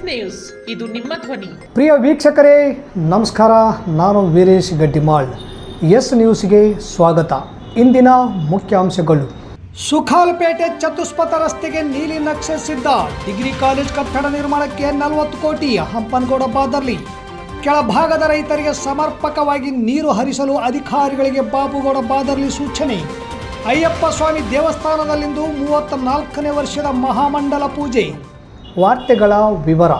News, ಇದು ನಿಮ್ಮ ಧ್ವನಿ. ಪ್ರಿಯ ವೀಕ್ಷಕರೇ ನಮಸ್ಕಾರ, ನಾನು ವೀರೇಶ್ ಗಡ್ಡಿಮಾಳ್. ಎಸ್ ನ್ಯೂಸ್ಗೆ ಸ್ವಾಗತ. ಇಂದಿನ ಮುಖ್ಯಾಂಶಗಳು: ಸುಖಾಲ್ಪೇಟೆ ಚತುಷ್ಪಥ ರಸ್ತೆಗೆ ನೀಲಿ ನಕ್ಷೆ ಸಿದ್ಧ, ಡಿಗ್ರಿ ಕಾಲೇಜ್ ಕಟ್ಟಡ ನಿರ್ಮಾಣಕ್ಕೆ 40 ಕೋಟಿ. ಹಂಪನಗೌಡ ಬಾದರ್ಲಿ. ಕೆಳಭಾಗದ ರೈತರಿಗೆ ಸಮರ್ಪಕವಾಗಿ ನೀರು ಹರಿಸಲು ಅಧಿಕಾರಿಗಳಿಗೆ ಬಾಬುಗೌಡ ಬಾದರ್ಲಿ ಸೂಚನೆ. ಅಯ್ಯಪ್ಪ ಸ್ವಾಮಿ ದೇವಸ್ಥಾನದಲ್ಲಿಂದು 34ನೇ ವರ್ಷದ ಮಹಾಮಂಡಲ ಪೂಜೆ. ವಾರ್ತೆಗಳ ವಿವರ.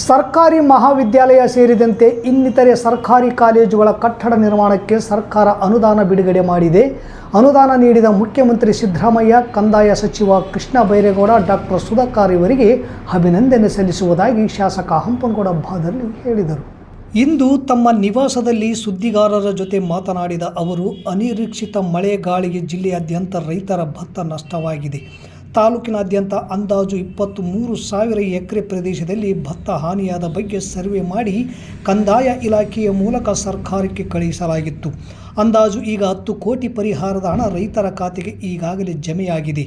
ಸರ್ಕಾರಿ ಮಹಾವಿದ್ಯಾಲಯ ಸೇರಿದಂತೆ ಇನ್ನಿತರೆ ಸರ್ಕಾರಿ ಕಾಲೇಜುಗಳ ಕಟ್ಟಡ ನಿರ್ಮಾಣಕ್ಕೆ ಸರ್ಕಾರ ಅನುದಾನ ಬಿಡುಗಡೆ ಮಾಡಿದೆ. ಅನುದಾನ ನೀಡಿದ ಮುಖ್ಯಮಂತ್ರಿ ಸಿದ್ದರಾಮಯ್ಯ, ಕಂದಾಯ ಸಚಿವ ಕೃಷ್ಣ ಬೈರೇಗೌಡ, ಡಾಕ್ಟರ್ ಸುಧಾಕರ್ ಇವರಿಗೆ ಅಭಿನಂದನೆ ಸಲ್ಲಿಸುವುದಾಗಿ ಶಾಸಕ ಹಂಪನಗೌಡ ಬಾದರ್ಲಿ ಹೇಳಿದರು. ಇಂದು ತಮ್ಮ ನಿವಾಸದಲ್ಲಿ ಸುದ್ದಿಗಾರರ ಜೊತೆ ಮಾತನಾಡಿದ ಅವರು, ಅನಿರೀಕ್ಷಿತ ಮಳೆ ಗಾಳಿಗೆ ಜಿಲ್ಲೆಯಾದ್ಯಂತ ರೈತರ ಭತ್ತ ನಷ್ಟವಾಗಿದೆ. ತಾಲೂಕಿನಾದ್ಯಂತ ಅಂದಾಜು 23,000 ಎಕರೆ ಪ್ರದೇಶದಲ್ಲಿ ಭತ್ತ ಹಾನಿಯಾದ ಬಗ್ಗೆ ಸರ್ವೆ ಮಾಡಿ ಕಂದಾಯ ಇಲಾಖೆಯ ಮೂಲಕ ಸರ್ಕಾರಕ್ಕೆ ಕಳುಹಿಸಲಾಗಿತ್ತು. ಅಂದಾಜು ಈಗ 10 ಕೋಟಿ ಪರಿಹಾರದ ಹಣ ರೈತರ ಖಾತೆಗೆ ಈಗಾಗಲೇ ಜಮೆಯಾಗಿದೆ.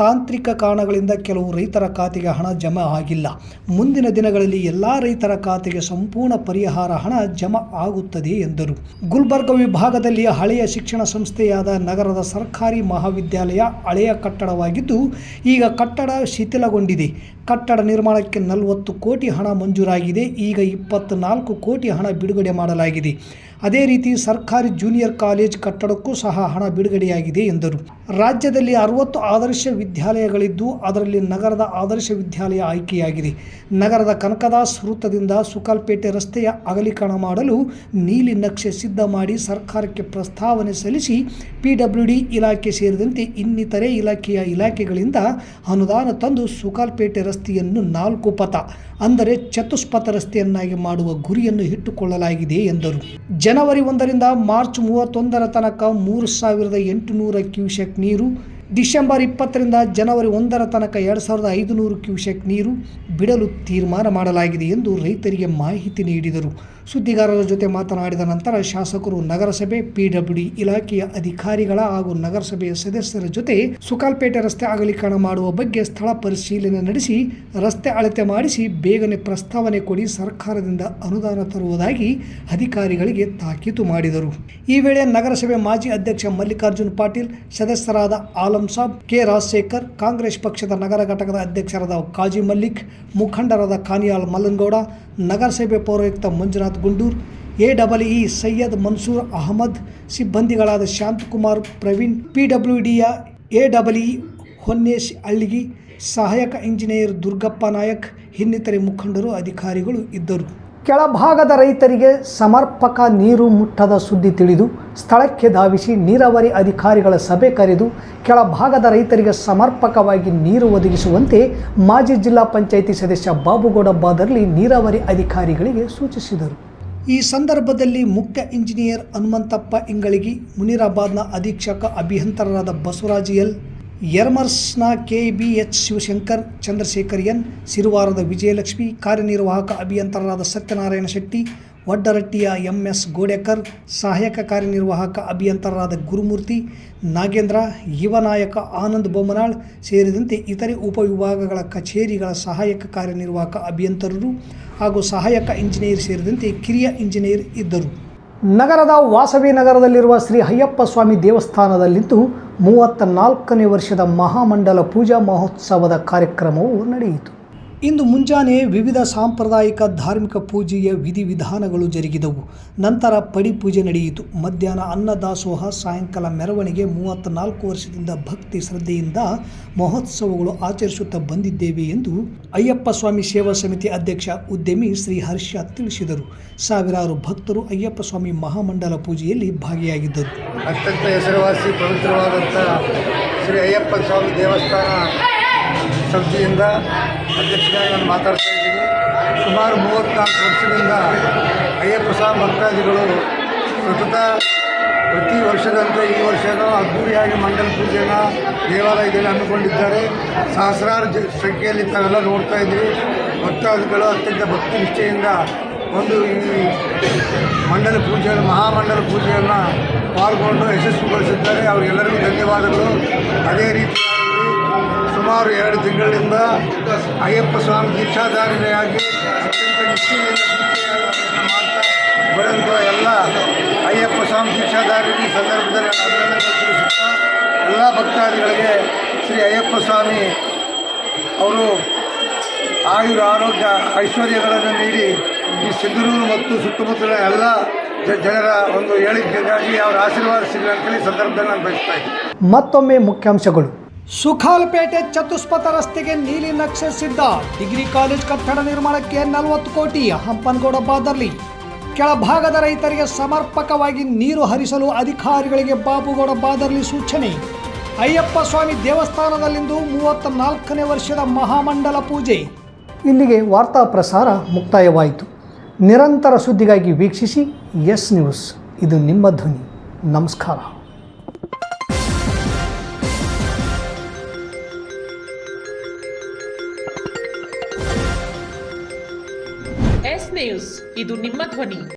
ತಾಂತ್ರಿಕ ಕಾರಣಗಳಿಂದ ಕೆಲವು ರೈತರ ಖಾತೆಗೆ ಹಣ ಜಮಾ ಆಗಿಲ್ಲ. ಮುಂದಿನ ದಿನಗಳಲ್ಲಿ ಎಲ್ಲ ರೈತರ ಖಾತೆಗೆ ಸಂಪೂರ್ಣ ಪರಿಹಾರ ಹಣ ಜಮಾ ಆಗುತ್ತದೆ ಎಂದರು. ಗುಲ್ಬರ್ಗ ವಿಭಾಗದಲ್ಲಿ ಹಳೆಯ ಶಿಕ್ಷಣ ಸಂಸ್ಥೆಯಾದ ನಗರದ ಸರ್ಕಾರಿ ಮಹಾವಿದ್ಯಾಲಯ ಹಳೆಯ ಕಟ್ಟಡವಾಗಿದ್ದು, ಈಗ ಕಟ್ಟಡ ಶಿಥಿಲಗೊಂಡಿದೆ. ಕಟ್ಟಡ ನಿರ್ಮಾಣಕ್ಕೆ 40 ಕೋಟಿ ಹಣ ಮಂಜೂರಾಗಿದೆ. ಈಗ 24 ಕೋಟಿ ಹಣ ಬಿಡುಗಡೆ ಮಾಡಲಾಗಿದೆ. ಅದೇ ರೀತಿ ಸರ್ಕಾರಿ ಜೂನಿಯರ್ ಕಾಲೇಜ್ ಕಟ್ಟಡಕ್ಕೂ ಸಹ ಹಣ ಬಿಡುಗಡೆಯಾಗಿದೆ ಎಂದರು. ರಾಜ್ಯದಲ್ಲಿ 60 ಆದರ್ಶ ವಿದ್ಯಾಲಯಗಳಿದ್ದು, ಅದರಲ್ಲಿ ನಗರದ ಆದರ್ಶ ವಿದ್ಯಾಲಯ ಆಯ್ಕೆಯಾಗಿದೆ. ನಗರದ ಕನಕದಾಸ್ ವೃತ್ತದಿಂದ ಸುಖಾಲ್ಪೇಟೆ ರಸ್ತೆಯ ಅಗಲೀಕರಣ ಮಾಡಲು ನೀಲಿ ನಕ್ಷೆ ಸಿದ್ಧ ಮಾಡಿ ಸರ್ಕಾರಕ್ಕೆ ಪ್ರಸ್ತಾವನೆ ಸಲ್ಲಿಸಿ PWD ಇಲಾಖೆ ಸೇರಿದಂತೆ ಇನ್ನಿತರೆ ಇಲಾಖೆಗಳಿಂದ ಅನುದಾನ ತಂದು ಸುಖಾಲ್ಪೇಟೆ ರಸ್ತೆಯನ್ನು 4 ಪಥ ಅಂದರೆ ಚತುಷ್ಪಥ ರಸ್ತೆಯನ್ನಾಗಿ ಮಾಡುವ ಗುರಿಯನ್ನು ಇಟ್ಟುಕೊಳ್ಳಲಾಗಿದೆ ಎಂದರು. ಜನವರಿ 1ರಿಂದ ಮಾರ್ಚ್ 31ರ ತನಕ 3,800 ಕ್ಯೂಸೆಕ್ ನೀರು, ಡಿಸೆಂಬರ್ 20ರಿಂದ ಜನವರಿ 1ರ ತನಕ 2,500 ಕ್ಯೂಸೆಕ್ ನೀರು ಬಿಡಲು ತೀರ್ಮಾನ ಮಾಡಲಾಗಿದೆ ಎಂದು ರೈತರಿಗೆ ಮಾಹಿತಿ ನೀಡಿದರು. ಸುದ್ದಿಗಾರರ ಜೊತೆ ಮಾತನಾಡಿದ ನಂತರ ಶಾಸಕರು ನಗರಸಭೆ, PWD ಇಲಾಖೆಯ ಅಧಿಕಾರಿಗಳ ಹಾಗೂ ನಗರಸಭೆಯ ಸದಸ್ಯರ ಜೊತೆ ಸುಖಾಲ್ಪೇಟೆ ರಸ್ತೆ ಅಗಲೀಕರಣ ಮಾಡುವ ಬಗ್ಗೆ ಸ್ಥಳ ಪರಿಶೀಲನೆ ನಡೆಸಿ ರಸ್ತೆ ಅಳತೆ ಮಾಡಿಸಿ ಬೇಗನೆ ಪ್ರಸ್ತಾವನೆ ಕೊಡಿ, ಸರ್ಕಾರದಿಂದ ಅನುದಾನ ತರುವುದಾಗಿ ಅಧಿಕಾರಿಗಳಿಗೆ ತಾಕೀತು ಮಾಡಿದರು. ಈ ವೇಳೆ ನಗರಸಭೆ ಮಾಜಿ ಅಧ್ಯಕ್ಷ ಮಲ್ಲಿಕಾರ್ಜುನ್ ಪಾಟೀಲ್, ಸದಸ್ಯರಾದ ಆಲಂ ಸಾಬ್, ಕೆ ರಾಜಶೇಖರ್, ಕಾಂಗ್ರೆಸ್ ಪಕ್ಷದ ನಗರ ಘಟಕದ ಅಧ್ಯಕ್ಷರಾದ ಕಾಜಿ ಮಲ್ಲಿಕ್, ಮುಖಂಡರಾದ ಕಾನಿಯಾಳ್ ಮಲ್ಲನಗೌಡ, ನಗರಸಭೆ ಪೌರಾಯುಕ್ತ ಮಂಜುನಾಥ್ ಗುಂಡೂರ್, AEE ಸೈಯದ್ ಮನ್ಸೂರ್ ಅಹಮದ್, ಸಿಬ್ಬಂದಿಗಳಾದ ಶಾಂತಕುಮಾರ್, ಪ್ರವೀಣ್, PWDಯ AEE ಹೊನ್ನೇಶ್ ಅಳ್ಳಿಗಿ, ಸಹಾಯಕ ಇಂಜಿನಿಯರ್ ದುರ್ಗಪ್ಪ ನಾಯಕ್, ಇನ್ನಿತರೆ ಮುಖಂಡರು, ಅಧಿಕಾರಿಗಳು ಇದ್ದರು. ಕೆಳಭಾಗದ ರೈತರಿಗೆ ಸಮರ್ಪಕ ನೀರು ಮುಟ್ಟದ ಸುದ್ದಿ ತಿಳಿದು ಸ್ಥಳಕ್ಕೆ ಧಾವಿಸಿ ನೀರಾವರಿ ಅಧಿಕಾರಿಗಳ ಸಭೆ ಕರೆದು ಕೆಳಭಾಗದ ರೈತರಿಗೆ ಸಮರ್ಪಕವಾಗಿ ನೀರು ಒದಗಿಸುವಂತೆ ಮಾಜಿ ಜಿಲ್ಲಾ ಪಂಚಾಯಿತಿ ಸದಸ್ಯ ಬಾಬುಗೌಡ ಬಾದರ್ಲಿ ನೀರಾವರಿ ಅಧಿಕಾರಿಗಳಿಗೆ ಸೂಚಿಸಿದರು. ಈ ಸಂದರ್ಭದಲ್ಲಿ ಮುಖ್ಯ ಇಂಜಿನಿಯರ್ ಹನುಮಂತಪ್ಪ ಇಂಗಳಗಿ, ಮುನಿರಾಬಾದ್ನ ಅಧೀಕ್ಷಕ ಅಭಿಯಂತರರಾದ ಬಸವರಾಜ್ ಎಲ್, ಯರ್ಮರ್ಸ್ನ KBH ಶಿವಶಂಕರ್, ಚಂದ್ರಶೇಖರ್ ಎನ್, ಸಿರುವಾರದ ವಿಜಯಲಕ್ಷ್ಮಿ, ಕಾರ್ಯನಿರ್ವಾಹಕ ಅಭಿಯಂತರರಾದ ಸತ್ಯನಾರಾಯಣ ಶೆಟ್ಟಿ, ವಡ್ಡರಟ್ಟಿಯ MS ಗೋಡೆಕರ್, ಸಹಾಯಕ ಕಾರ್ಯನಿರ್ವಾಹಕ ಅಭಿಯಂತರರಾದ ಗುರುಮೂರ್ತಿ, ನಾಗೇಂದ್ರ, ಯುವ ನಾಯಕ ಆನಂದ್ ಬೊಮ್ಮನಾಳ್ ಸೇರಿದಂತೆ ಇತರೆ ಉಪವಿಭಾಗಗಳ ಕಚೇರಿಗಳ ಸಹಾಯಕ ಕಾರ್ಯನಿರ್ವಾಹಕ ಅಭಿಯಂತರರು ಹಾಗೂ ಸಹಾಯಕ ಇಂಜಿನಿಯರ್ ಸೇರಿದಂತೆ ಕಿರಿಯ ಇಂಜಿನಿಯರ್ ಇದ್ದರು. ನಗರದ ವಾಸವಿ ನಗರದಲ್ಲಿರುವ ಶ್ರೀ ಅಯ್ಯಪ್ಪ ಸ್ವಾಮಿ ದೇವಸ್ಥಾನದಲ್ಲಿಂದು 34ನೇ ವರ್ಷದ ಮಹಾಮಂಡಲ ಪೂಜಾ ಮಹೋತ್ಸವದ ಕಾರ್ಯಕ್ರಮವು ನಡೆಯಿತು. ಇಂದು ಮುಂಜಾನೆ ವಿವಿಧ ಸಾಂಪ್ರದಾಯಿಕ ಧಾರ್ಮಿಕ ಪೂಜೆಯ ವಿಧಿವಿಧಾನಗಳು ಜರುಗಿದವು. ನಂತರ ಪಡಿಪೂಜೆ ನಡೆಯಿತು. ಮಧ್ಯಾಹ್ನ ಅನ್ನದಾಸೋಹ, ಸಾಯಂಕಾಲ ಮೆರವಣಿಗೆ. 34 ವರ್ಷದಿಂದ ಭಕ್ತಿ ಶ್ರದ್ಧೆಯಿಂದ ಮಹೋತ್ಸವಗಳು ಆಚರಿಸುತ್ತಾ ಬಂದಿದ್ದೇವೆ ಎಂದು ಅಯ್ಯಪ್ಪ ಸ್ವಾಮಿ ಸೇವಾ ಸಮಿತಿ ಅಧ್ಯಕ್ಷ ಉದ್ಯಮಿ ಶ್ರೀ ಹರ್ಷ ತಿಳಿಸಿದರು. ಸಾವಿರಾರು ಭಕ್ತರು ಅಯ್ಯಪ್ಪ ಸ್ವಾಮಿ ಮಹಾಮಂಡಲ ಪೂಜೆಯಲ್ಲಿ ಭಾಗಿಯಾಗಿದ್ದರು. ಅತ್ಯಂತ ಹೆಸರುವಾಸಿ ಪವಿತ್ರವಾದಂಥ ಶ್ರೀ ಅಯ್ಯಪ್ಪ ಸ್ವಾಮಿ ದೇವಸ್ಥಾನ ಸಂಸ್ಥೆಯಿಂದ ಅಧ್ಯಕ್ಷರಾಗಿ ನಾನು ಮಾತಾಡ್ತಾ ಇದ್ದೀನಿ. ಸುಮಾರು 34 ವರ್ಷದಿಂದ ಅಯ್ಯಪ್ಪ ಸ್ವಾಮಿ ಭಕ್ತಾದಿಗಳು ಸತತ ಪ್ರತಿ ವರ್ಷದಂತೆ ಈ ವರ್ಷವೂ ಅದ್ದೂರಿಯಾಗಿ ಮಂಡಲ ಪೂಜೆಯನ್ನು ದೇವಾಲಯದಲ್ಲಿ ಹಮ್ಮಿಕೊಂಡಿದ್ದಾರೆ. ಸಹಸ್ರಾರು ಸಂಖ್ಯೆಯಲ್ಲಿ ತಾವೆಲ್ಲ ನೋಡ್ತಾ ಇದ್ದೀವಿ. ಭಕ್ತಾದಿಗಳು ಅತ್ಯಂತ ಭಕ್ತಿ ನಿಷ್ಠೆಯಿಂದ ಒಂದು ಈ ಮಂಡಲ ಪೂಜೆಯನ್ನು, ಮಹಾಮಂಡಲ ಪೂಜೆಯನ್ನು ಪಾಲ್ಗೊಂಡು ಯಶಸ್ವಿಗೊಳಿಸಿದ್ದಾರೆ. ಅವರಿಗೆಲ್ಲರಿಗೂ ಧನ್ಯವಾದಗಳು. ಅದೇ ರೀತಿಯಾಗಿ ಸುಮಾರು 2 ತಿಂಗಳಿಂದ ಅಯ್ಯಪ್ಪ ಸ್ವಾಮಿ ದೀಕ್ಷಾಧಾರಿಯಾಗಿ ನಿಷ್ಠೆಯಿಂದ ದೀಕ್ಷೆಯನ್ನು ಮಾಡ್ತಾ ಬರೆದಿರುವ ಎಲ್ಲ ಅಯ್ಯಪ್ಪ ಸ್ವಾಮಿ ದೀಕ್ಷಾಧಾರರಿಗೆ ಈ ಸಂದರ್ಭದಲ್ಲಿ ನಾನು ಅಭಿನಂದನೆ ತಿಳಿಸುತ್ತಾ ಎಲ್ಲ ಭಕ್ತಾದಿಗಳಿಗೆ ಶ್ರೀ ಅಯ್ಯಪ್ಪ ಸ್ವಾಮಿ ಅವರು ಆಯುರ ಆರೋಗ್ಯ ಐಶ್ವರ್ಯಗಳನ್ನು ನೀಡಿ ಈ ಸಿಂಧನೂರು ಮತ್ತು ಸುತ್ತಮುತ್ತಲಿನ ಎಲ್ಲ ಜನರ ಒಂದು ಏಳಿಗೆಗಾಗಿ ಅವರ ಆಶೀರ್ವಾದ ಸಿಗಲಿ ಅಂತೇಳಿ ಈ ಸಂದರ್ಭದಲ್ಲಿ ನಾನು ಬಯಸ್ತಾ ಇದ್ದೀನಿ. ಮತ್ತೊಮ್ಮೆ ಮುಖ್ಯಾಂಶಗಳು. ಸುಖಾಲ್ಪೇಟೆ ಚತುಷ್ಪಥ ರಸ್ತೆಗೆ ನೀಲಿ ನಕ್ಷೆ ಸಿದ್ಧ. ಡಿಗ್ರಿ ಕಾಲೇಜ್ ಕಟ್ಟಡ ನಿರ್ಮಾಣಕ್ಕೆ 40 ಕೋಟಿ. ಹಂಪನಗೌಡ ಬಾದರ್ಲಿ. ಕೆಳಭಾಗದ ರೈತರಿಗೆ ಸಮರ್ಪಕವಾಗಿ ನೀರು ಹರಿಸಲು ಅಧಿಕಾರಿಗಳಿಗೆ ಬಾಬುಗೌಡ ಬಾದರ್ಲಿ ಸೂಚನೆ. ಅಯ್ಯಪ್ಪ ಸ್ವಾಮಿ ದೇವಸ್ಥಾನದಲ್ಲಿಂದು 34ನೇ ವರ್ಷದ ಮಹಾಮಂಡಲ ಪೂಜೆ. ಇಲ್ಲಿಗೆ ವಾರ್ತಾ ಪ್ರಸಾರ ಮುಕ್ತಾಯವಾಯಿತು. ನಿರಂತರ ಸುದ್ದಿಗಾಗಿ ವೀಕ್ಷಿಸಿ ಎಸ್ ನ್ಯೂಸ್. ಇದು ನಿಮ್ಮ ಧ್ವನಿ. ನಮಸ್ಕಾರ. ಎಸ್ ನ್ಯೂಸ್, ಇದು ನಿಮ್ಮ ಧ್ವನಿ.